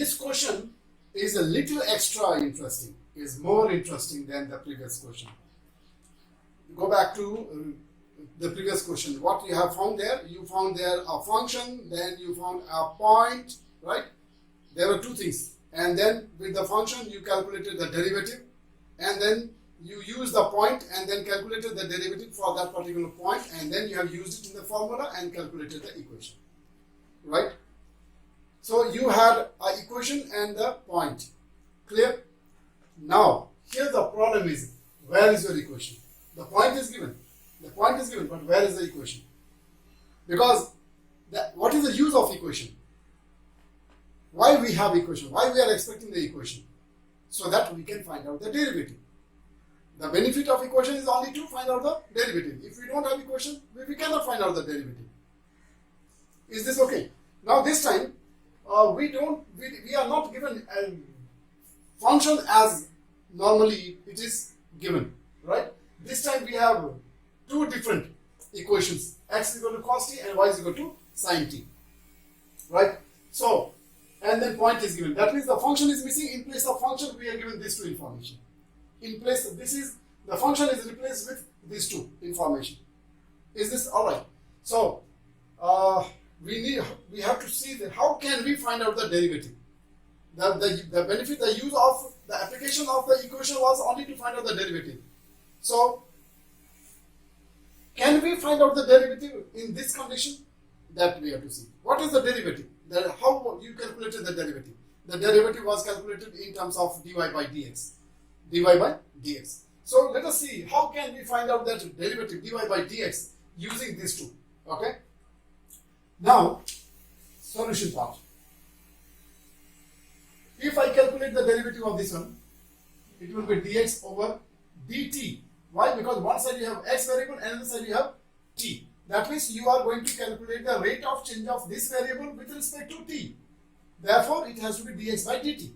this question is a little extra interesting, is more interesting than the previous question. Go back to the previous question. What you have found there? You found there a function, then you found a point, right? There were two things. And then with the function, you calculated the derivative, and then you use the point and then calculated the derivative for that particular point, and then you have used it in the formula and calculated the equation, right? So you had an equation and the point. Clear? Now, here the problem is, where is your equation? The point is given. The point is given, but where is the equation? Because what is the use of equation? Why we have equation? Why we are expecting the equation? So that we can find out the derivative. The benefit of equation is only to find out the derivative. If we don't have equation, we cannot find out the derivative. Is this okay? Now this time, we are not given a function as normally it is given, right? This time we have two different equations, x is equal to cos t and y is equal to sin t, right? So, and then point is given. That means the function is missing. In place of function, we are given these two information. In place, the function is replaced with these two information. Is this all right? So, we have to see that how can we find out the derivative. The benefit, the use of the application of the equation was only to find out the derivative. So, can we find out the derivative in this condition? That we have to see. What is the derivative? How you calculated the derivative? The derivative was calculated in terms of dy by dx. Dy by dx. So let us see how can we find out that derivative dy by dx using these two. Okay. Now, solution part. If I calculate the derivative of this one, it will be dx over dt. Why? Because one side you have x variable and another side you have t. That means you are going to calculate the rate of change of this variable with respect to t. Therefore, it has to be dx by dt.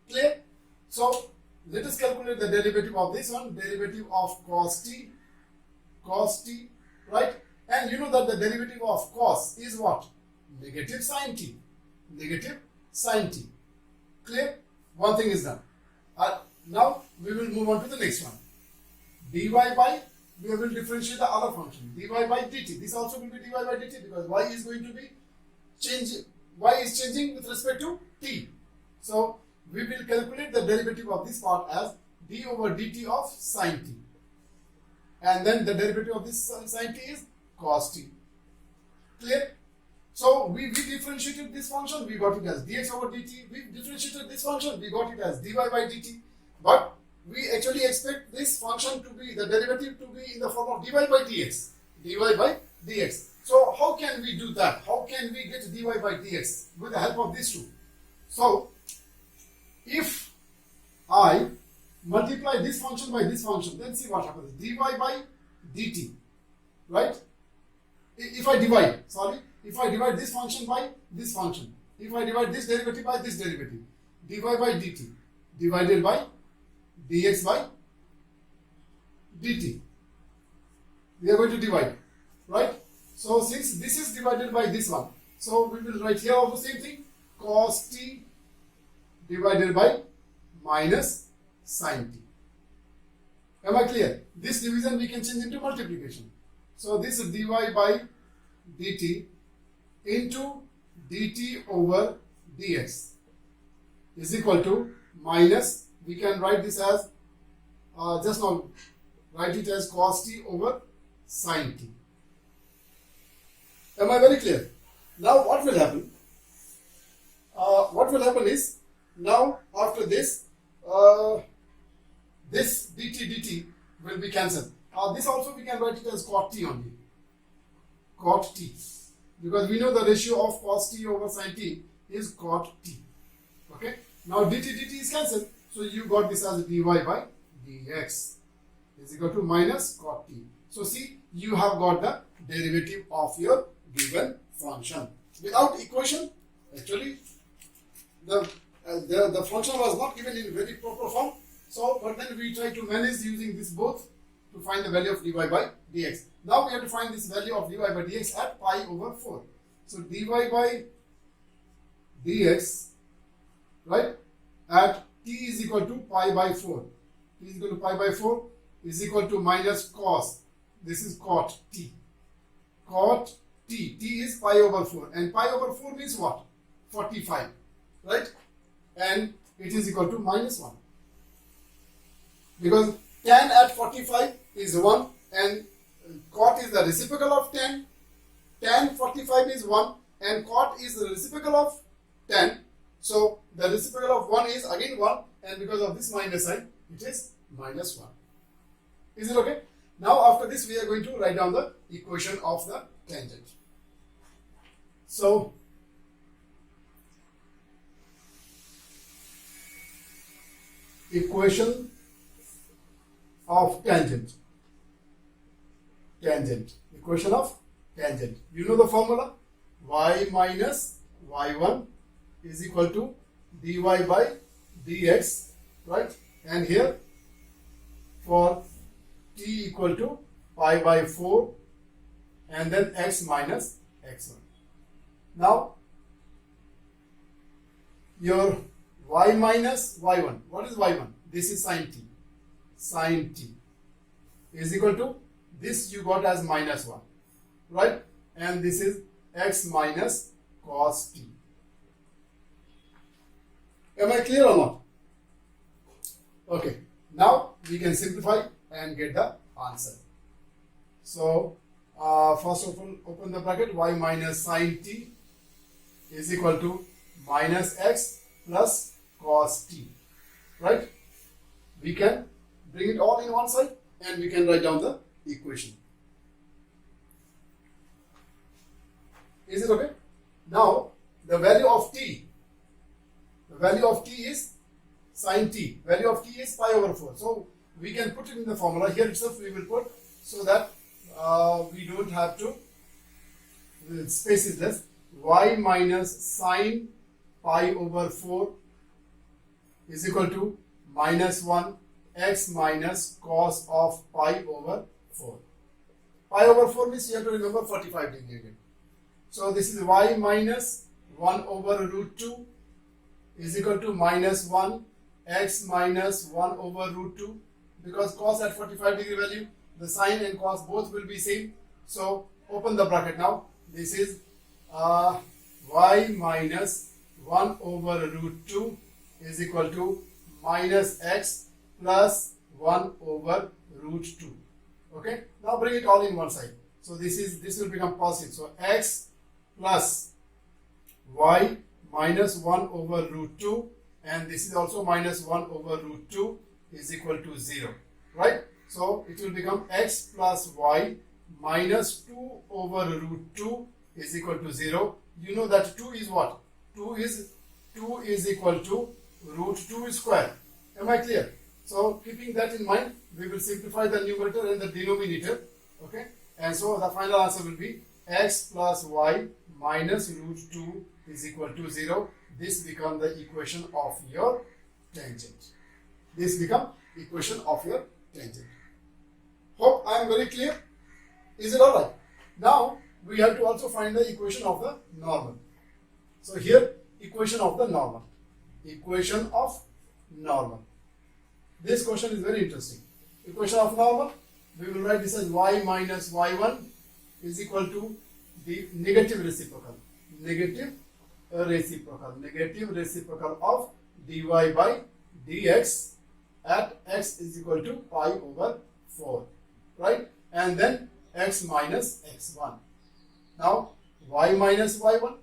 Clear? So, let us calculate the derivative of this one, derivative of cos t, right? And you know that the derivative of cos is what? Negative sin t. Negative sin t. Clear? One thing is done. Now, we will move on to the next one. dy by, we will differentiate the other function, dy by dt. This also will be dy by dt because y is going to be changing, y is changing with respect to t. So, we will calculate the derivative of this part as d over dt of sin t. And then the derivative of this sin t is cos t. Clear? So, we differentiated this function, we got it as dx over dt. We differentiated this function, we got it as dy by dt. But we actually expect this function to be, the derivative to be in the form of dy by dx. dy by dx. So, how can we do that? How can we get dy by dx with the help of these two? So, if I multiply this function by this function, then see what happens. dy by dt, right? If I divide this function by this function, if I divide this derivative by this derivative, dy by dt divided by dx by dt. We are going to divide, right? So, since this is divided by this one, so we will write here also same thing, cos t divided by minus sin t. Am I clear? This division we can change into multiplication. So, this is dy by dt into dt over dx is equal to minus, we can write this as, just now write it as cos t over sin t. Am I very clear? Now what will happen? What will happen is, now after this, this dt will be cancelled. This also we can write it as cot t only. Cot t. Because we know the ratio of cos t over sin t is cot t. Okay. Now dt is cancelled. So you got this as dy by dx is equal to minus cot t. So see, you have got the derivative of your given function. Without equation, actually, the function was not given in very proper form. So, but then we try to manage using this both to find the value of dy by dx. Now we have to find this value of dy by dx at pi over 4. So dy by dx right? At t is equal to pi by 4. T is equal to pi by 4 is equal to minus cos. This is cot t. Cot t. T is pi over 4. And pi over 4 means what? 45. Right? And it is equal to minus 1. Because tan at 45 is 1 and cot is the reciprocal of tan. Tan 45 is 1 and cot is the reciprocal of tan. So the reciprocal of 1 is again 1 and because of this minus sign it is minus 1. Is it okay? Now after this we are going to write down the equation of the tangent. So equation of tangent. Equation of tangent. You know the formula? Y minus y1 is equal to dy by dx, right? And here for t equal to pi by 4 and then x minus x1. Now your y minus y1, what is y1? This is sin t. Sin t is equal to this you got as minus 1, right? And this is x minus cos t. Am I clear or not? Okay, now we can simplify and get the answer. So first open the bracket. Y minus sin t is equal to minus x plus cos t, right? We can bring it all in one side and we can write down the equation. Is it okay? Now the value of t is sin t. Value of t is pi over 4. So we can put it in the formula. Here itself we will put so that we don't have to, the space is less. Y minus sin pi over 4 is equal to minus 1 x minus cos of pi over 4. Pi over 4 means you have to remember 45 degree again. So this is y minus 1 over root 2 is equal to minus 1 x minus 1 over root 2. Because cos at 45 degree value, the sine and cos both will be same. So open the bracket now. This is y minus 1 over root 2 is equal to minus x plus 1 over root 2. Okay. Now bring it all in one side. So this will become positive. So x plus y minus 1 over root 2 and this is also minus 1 over root 2 is equal to 0, right? So it will become x plus y minus 2 over root 2 is equal to 0. You know that 2 is what? 2 is equal to root 2 square. Am I clear? So keeping that in mind, we will simplify the numerator and the denominator. Okay, and so the final answer will be x plus y minus root 2 is equal to 0. This becomes the equation of your tangent. This becomes equation of your tangent. Hope I am very clear. Is it alright? Now we have to also find the equation of the normal. So here equation of the normal. Equation of normal. This question is very interesting. Equation of normal, we will write this as y minus y1 is equal to the negative reciprocal. Negative reciprocal of dy by dx at x is equal to pi over 4, right? And then x minus x1. Now y minus y1,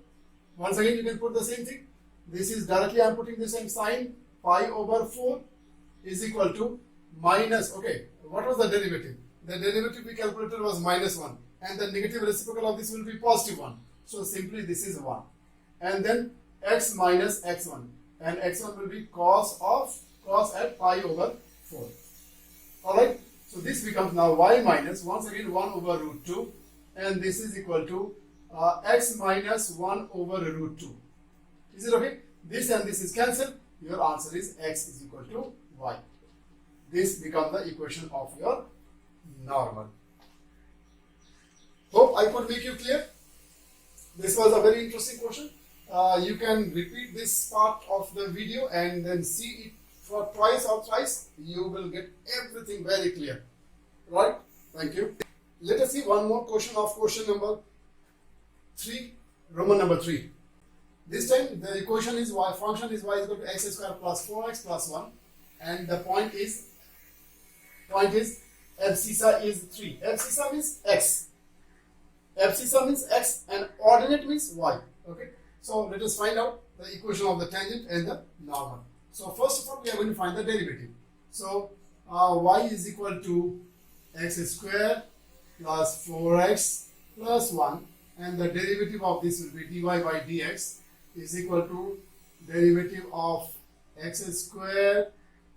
once again you can put the same thing. This is directly I am putting the same sign. Pi over 4 is equal to minus, okay, what was the derivative? The derivative we calculated was minus 1 and the negative reciprocal of this will be positive 1. So simply this is 1. And then x minus x1 and x1 will be cos at pi over 4. Alright, so this becomes now y minus, once again 1 over root 2 and this is equal to x minus 1 over root 2. Is it okay? This and this is cancelled. Your answer is x is equal to y. This becomes the equation of your normal. Hope I could make you clear. This was a very interesting question you can repeat this part of the video and then see it for twice or thrice. You will get everything very clear. Right? Thank you. Let us see one more question of question number 3, Roman number 3. This time the equation is y, function is y is equal to x square plus 4x plus 1, and the point is abscissa is 3. Abscissa means x. Abscissa means x and ordinate means y. Okay. So let us find out the equation of the tangent and the normal. So first of all, we are going to find the derivative. So y is equal to x square plus 4x plus 1, and the derivative of this will be dy by dx is equal to derivative of x square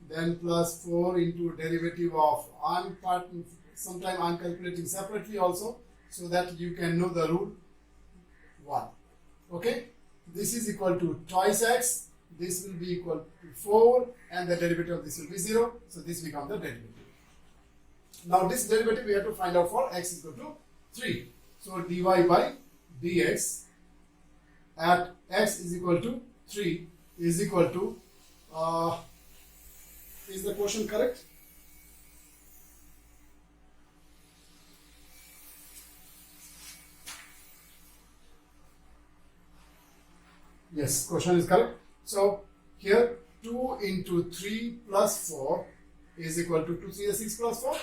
then plus 4 into derivative of sometime I'm calculating separately also, so that you can know the rule 1. Okay, this is equal to twice x, this will be equal to 4, and the derivative of this will be 0, so this becomes the derivative. Now this derivative we have to find out for x equal to 3. So dy by dx at x is equal to 3 is equal to, is the question correct? Yes, question is correct. So here 2 into 3 plus 4 is equal to 2 3 is 6 plus 4,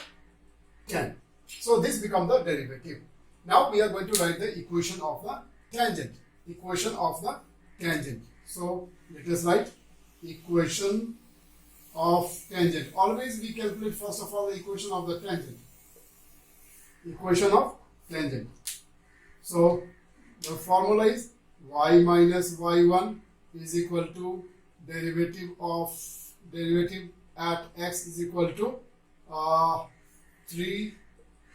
10. So this becomes the derivative. Now we are going to write the equation of the tangent. Equation of the tangent. So let us write equation of tangent. Always we calculate first of all the equation of the tangent. Equation of tangent. So the formula is y minus y1 is equal to derivative at x is equal to 3,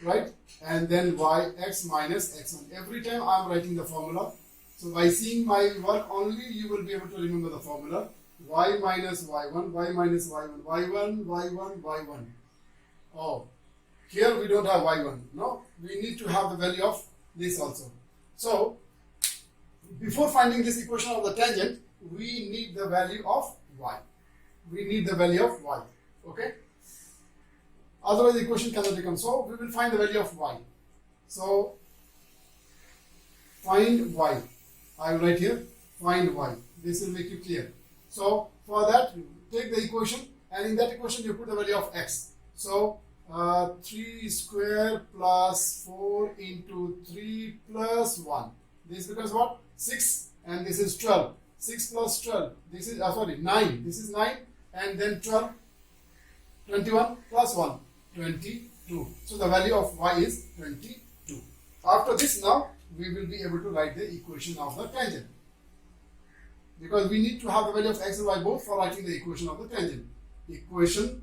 right? And then yx minus x1. Every time I am writing the formula. So by seeing my work only, you will be able to remember the formula. Y minus y1, y minus y1, y1, y1, y1. Oh, here we don't have y1. No, we need to have the value of this also. So before finding this equation of the tangent, we need the value of y. We need the value of y. Okay. Otherwise, the equation cannot become. So we will find the value of y. So find y. I will write here find y. This will make you clear. So for that, take the equation, and in that equation you put the value of x. So 3 square plus 4 into 3 plus 1. This becomes what? 6, and this is 12. 6 plus 12. This is 9. This is 9, and then 12. 21 plus 1. 22. So the value of y is 22. After this, now we will be able to write the equation of the tangent, because we need to have the value of x and y both for writing the equation of the tangent. Equation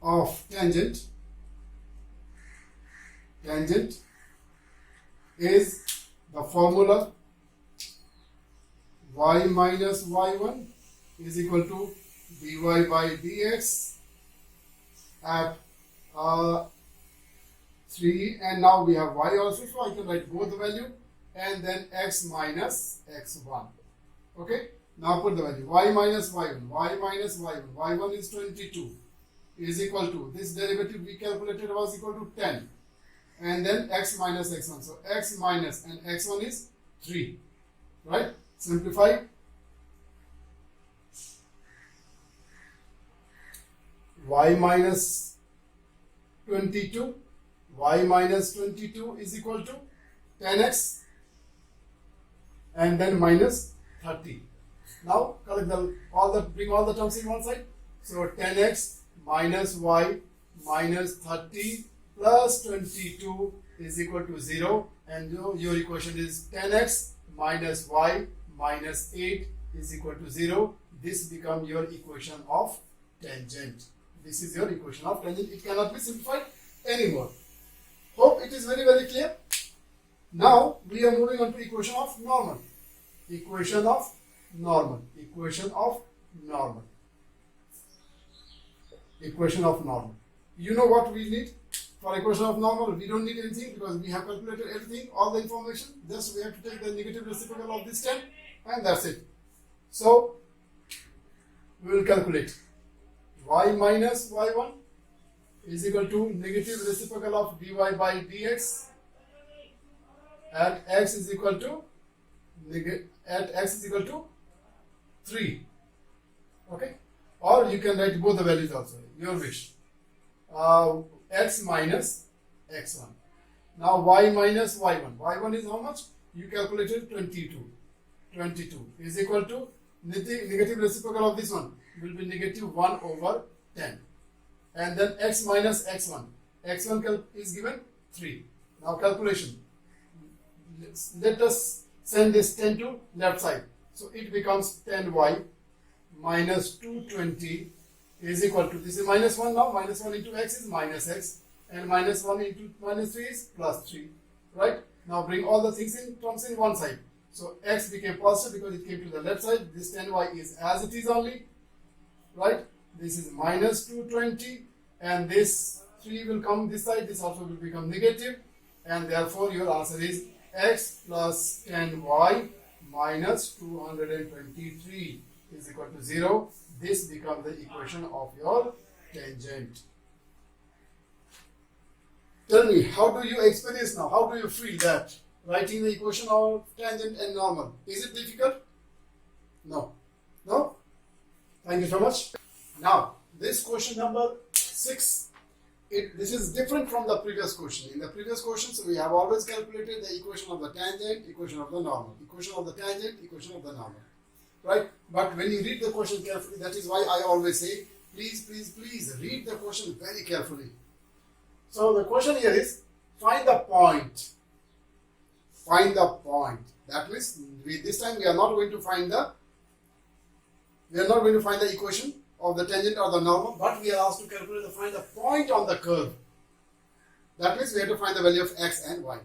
of tangent is the formula y minus y1 is equal to dy by dx at 3, and now we have y also, so I can write both the value, and then x minus x1. Okay, now put the value y minus y1, y1 is 22 is equal to, this derivative we calculated was equal to 10, and then x minus x1. So x minus and x1 is 3, right? Simplify. Y minus 22 is equal to 10x and then minus 30. Now collect bring all the terms in one side. So 10x minus y minus 30 plus 22 is equal to 0, and your equation is 10x minus y minus 8 is equal to 0. This becomes your equation of tangent. This is your equation of tangent. It cannot be simplified anymore. Hope it is very, very clear. Now we are moving on to equation of normal. Equation of normal. Equation of normal. You know what we need? For equation of normal, we don't need anything because we have calculated everything, all the information. Just we have to take the negative reciprocal of this 10 and that's it. So we will calculate y minus y1 is equal to negative reciprocal of dy by dx at x is equal to 3. Okay, or you can write both the values also, your wish. X minus x1. Now y minus y1. y1 is how much? You calculated 22. 22 is equal to negative reciprocal of this one will be negative 1 over 10. And then x minus x1. x1 is given 3. Now calculation. Let us send this 10 to left side. So it becomes 10y minus 220 is equal to, this is minus 1 now, minus 1 into x is minus x, and minus 1 into minus 3 is plus 3, right? Now bring all the things in terms in one side. So x became positive because it came to the left side. This 10y is as it is only, right? This is minus 220, and this 3 will come this side, this also will become negative, and therefore your answer is x plus 10y minus 223 is equal to 0. This becomes the equation of your tangent. Tell me, how do you experience now? How do you feel that writing the equation of tangent and normal? Is it difficult? No. No? Thank you so much. Now, this question number 6, this is different from the previous question. In the previous questions, we have always calculated the equation of the tangent, equation of the normal, equation of the tangent, equation of the normal. Right? But when you read the question carefully, that is why I always say, please read the question very carefully. So the question here is, find the point. Find the point. That means, this time we are not going to find the equation of the tangent or the normal, but we are asked to calculate find the point on the curve. That means we have to find the value of x and y.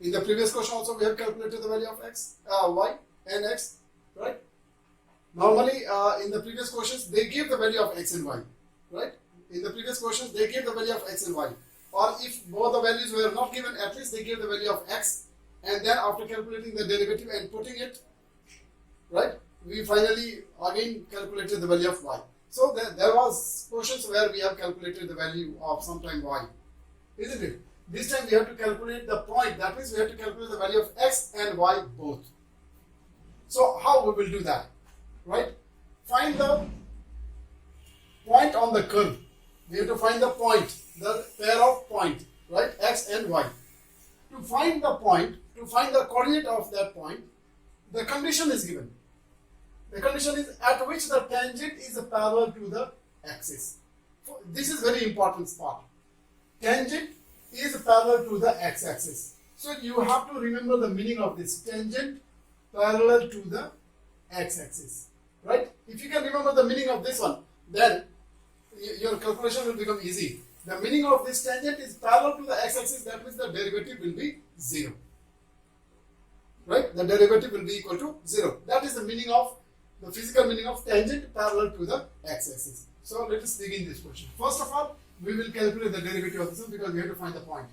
In the previous question also we have calculated the value of x, y and x. Right? Normally, in the previous questions, they give the value of x and y. Right? In the previous questions, they gave the value of x and y. Or if both the values were not given, at least they gave the value of x. And then after calculating the derivative and putting it, right, we finally again calculated the value of y. So there was questions where we have calculated the value of sometime y. Isn't it? This time we have to calculate the point. That means we have to calculate the value of x and y both. So how we will do that, right? Find the point on the curve. We have to find the point, the pair of point, right? X and y. To find the point, to find the coordinate of that point, the condition is given. The condition is at which the tangent is parallel to the axis. This is very important part. Tangent is parallel to the x-axis. So you have to remember the meaning of this, tangent parallel to the x-axis, right? If you can remember the meaning of this one, then your calculation will become easy. The meaning of this tangent is parallel to the x-axis, that means the derivative will be 0. Right? The derivative will be equal to 0. That is the meaning of, the physical meaning of tangent parallel to the x-axis. So let us begin this question. First of all, we will calculate the derivative of this one because we have to find the point.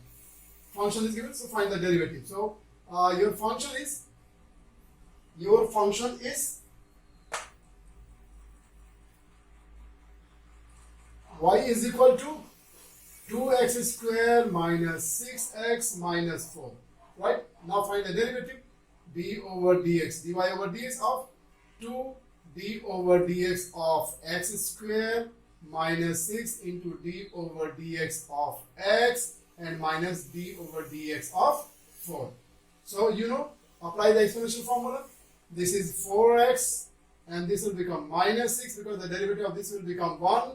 Function is given, so find the derivative. So your function is y is equal to 2x square minus 6x minus 4. Right? Now find the derivative, d over dx, dy over dx of 2d over dx of x square minus 6 into d over dx of x and minus d over dx of 4. So you know, apply the exponential formula. This is 4x and this will become minus 6 because the derivative of this will become 1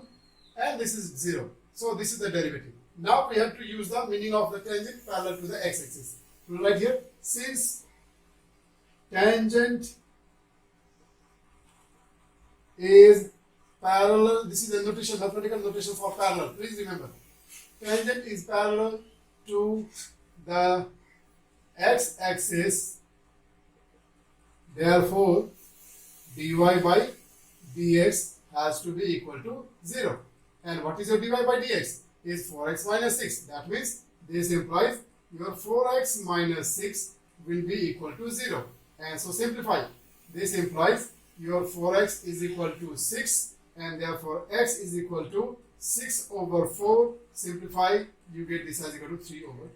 and this is 0. So this is the derivative. Now we have to use the meaning of the tangent parallel to the x-axis. We will write here, since tangent is parallel, this is the notation, mathematical notation for parallel. Please remember, tangent is parallel to the x-axis, therefore dy by dx has to be equal to 0. And what is your dy by dx? is 4x minus 6. That means this implies your 4x minus 6 will be equal to 0. And so simplify. This implies your 4x is equal to 6 and therefore x is equal to 6 over 4. Simplify, you get this as equal to 3 over 2.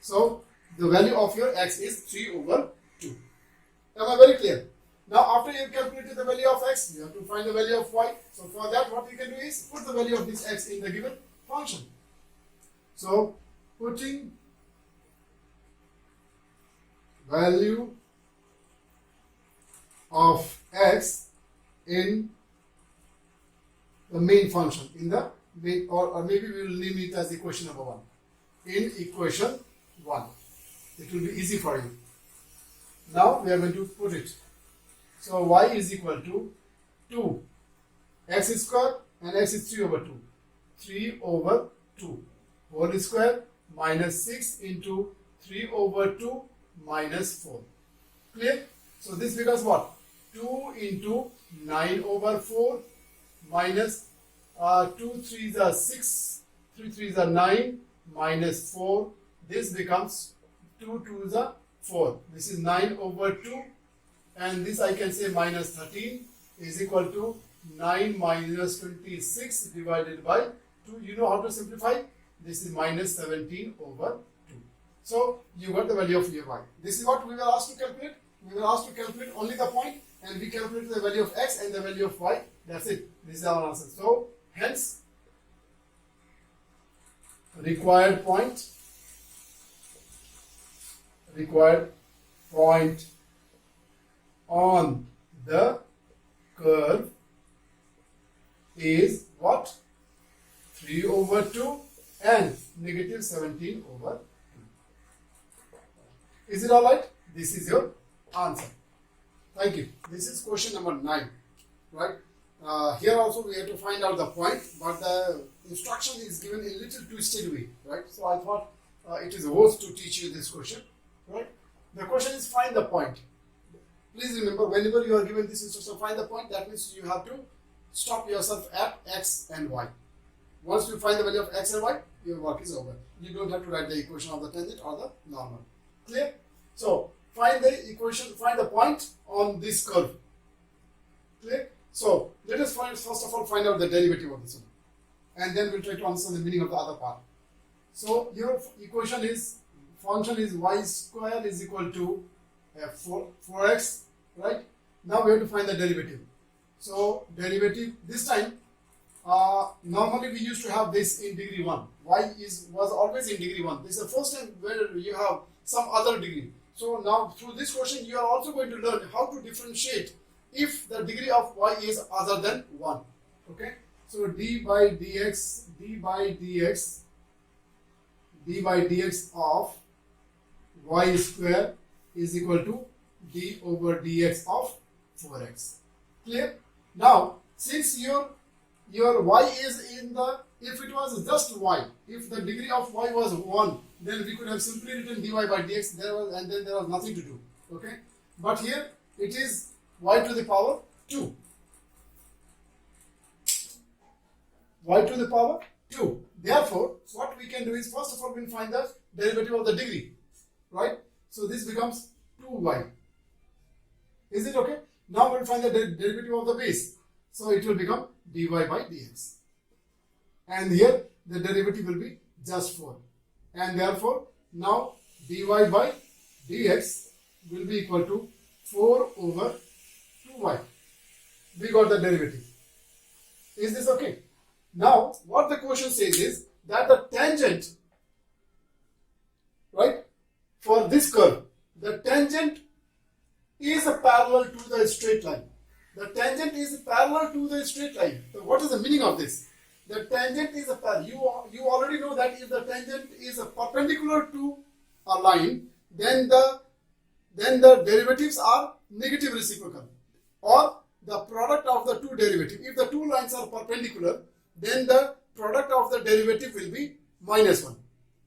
So the value of your x is 3 over 2. Am I very clear? Now after you have calculated the value of x, you have to find the value of y. So for that what you can do is put the value of this x in the given function. So putting value of x in the main function, in the main, or maybe we will name it as equation number 1. In equation 1. It will be easy for you. Now we are going to put it. So y is equal to 2 x square and x is 3 over 2. 3 over 2 whole square minus 6 into 3 over 2 minus 4. Clear? So this becomes what? 2 into 9 over 4 minus 2 3s are 6, 3 3s are 9 minus 4. This becomes 2 2s are 4. This is 9 over 2 and this I can say minus 13 is equal to 9 minus 26 divided by 2. You know how to simplify? This is minus 17 over 2. So you got the value of your y. This is what we were asked to calculate. We were asked to calculate only the point and we calculated the value of x and the value of y. That's it. This is our answer. So hence required point on the curve is what? 3 over 2 and negative 17 over 2. Is it alright? This is your answer. Thank you. This is question number 9. Right? Here also we have to find out the point, but the instruction is given in a little twisted way. Right? So I thought it is worth to teach you this question. Right? The question is find the point. Please remember, whenever you are given this instruction, find the point, that means you have to stop yourself at x and y. Once you find the value of x and y, your work is over. You don't have to write the equation of the tangent or the normal. Clear? So find the equation, find the point on this curve. Clear? So let us first of all find out the derivative of this one, and then we'll try to understand the meaning of the other part. So your equation is, function is y square is equal to 4x, right? Now we have to find the derivative. So derivative this time, normally we used to have this in degree 1. Y was always in degree 1. This is the first time where you have some other degree. So now through this question you are also going to learn how to differentiate if the degree of y is other than 1. Okay? So d by dx of y square is equal to d over dx of 4x. Clear? Now, since your y is in the, if it was just y, if the degree of y was 1, then we could have simply written dy by dx and then there was nothing to do. Okay? But here it is y to the power 2. Y to the power 2. Therefore, what we can do is, first of all, we'll find the derivative of the degree. Right? So this becomes 2y. Is it okay? Now we'll find the derivative of the base. So it will become dy by dx. And here the derivative will be just 4. And therefore now dy by dx will be equal to 4 over 2y. We got the derivative. Is this okay? Now what the question says is that the tangent, right, for this curve, the tangent is parallel to the straight line. The tangent is parallel to the straight line. So what is the meaning of this? The tangent is a parallel. You already know that if the tangent is perpendicular to a line, then the derivatives are negative reciprocal, or the product of the two derivatives. If the two lines are perpendicular, then the product of the derivative will be minus 1.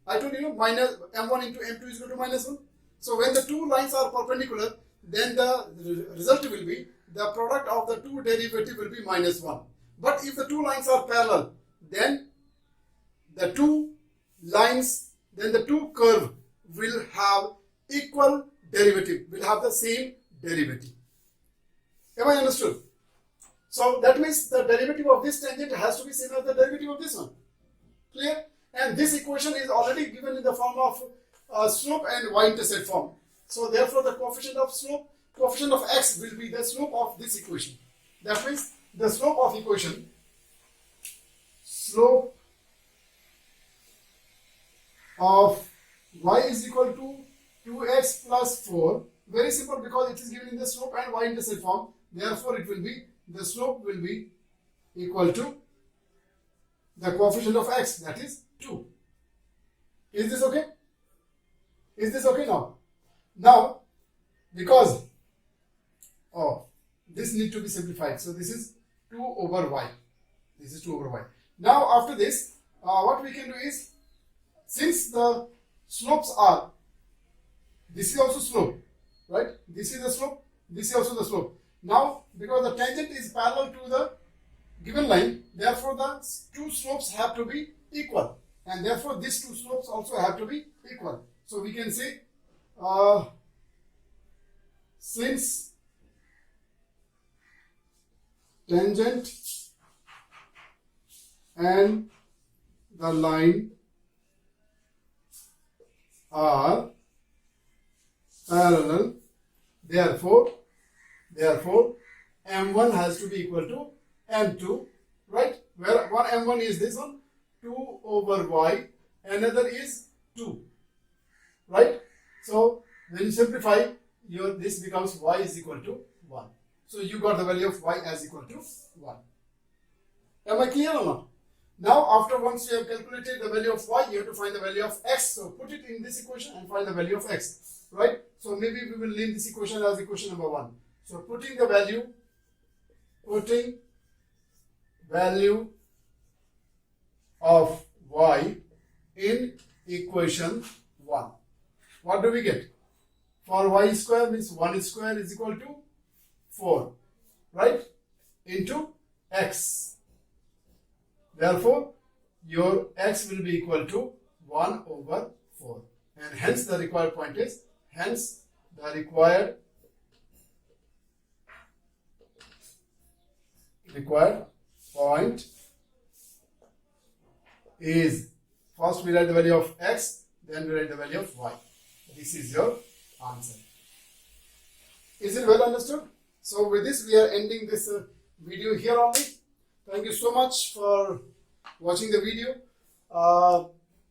I told you, minus m1 into m2 is equal to minus 1. So when the two lines are perpendicular, then the result will be the product of the two derivative will be minus 1. But if the two lines are parallel, then the two lines, then the two curve will have equal derivative, will have the same derivative. Am I understood? So that means the derivative of this tangent has to be same as the derivative of this one. Clear? And this equation is already given in the form of slope and y-intercept form. So therefore the coefficient of x will be the slope of this equation. That means the slope of equation, slope of y is equal to 2x plus 4. Very simple, because it is given in the slope and y-intercept form. Therefore it will be, the slope will be equal to the coefficient of x, that is 2. Is this okay? Is this okay now? Now, because this need to be simplified. So this is 2 over y. This is 2 over y. Now after this, what we can do is, since the slopes are, this is also slope, right? This is the slope, this is also the slope. Now, because the tangent is parallel to the given line, therefore the two slopes have to be equal, and therefore these two slopes also have to be equal. So we can say, since tangent and the line are parallel, therefore m1 has to be equal to m2, right? Where one m1 is this one, 2 over y, another is 2, right? So when you simplify, this becomes y is equal to 1. So you got the value of y as equal to 1. Am I clear or not? Now after once you have calculated the value of y, you have to find the value of x. So put it in this equation and find the value of x, right? So maybe we will name this equation as equation number 1. So putting value of y in equation 1. What do we get? For y square means 1 square is equal to 4, right? Into x. Therefore, your x will be equal to 1 over 4. And hence the required point is, required point is, first we write the value of x, then we write the value of y. This is your answer. Is it well understood? So with this we are ending this video here only. Thank you so much for watching the video.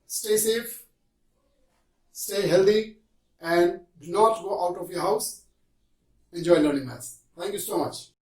Stay safe, stay healthy, and do not go out of your house. Enjoy learning maths. Thank you so much.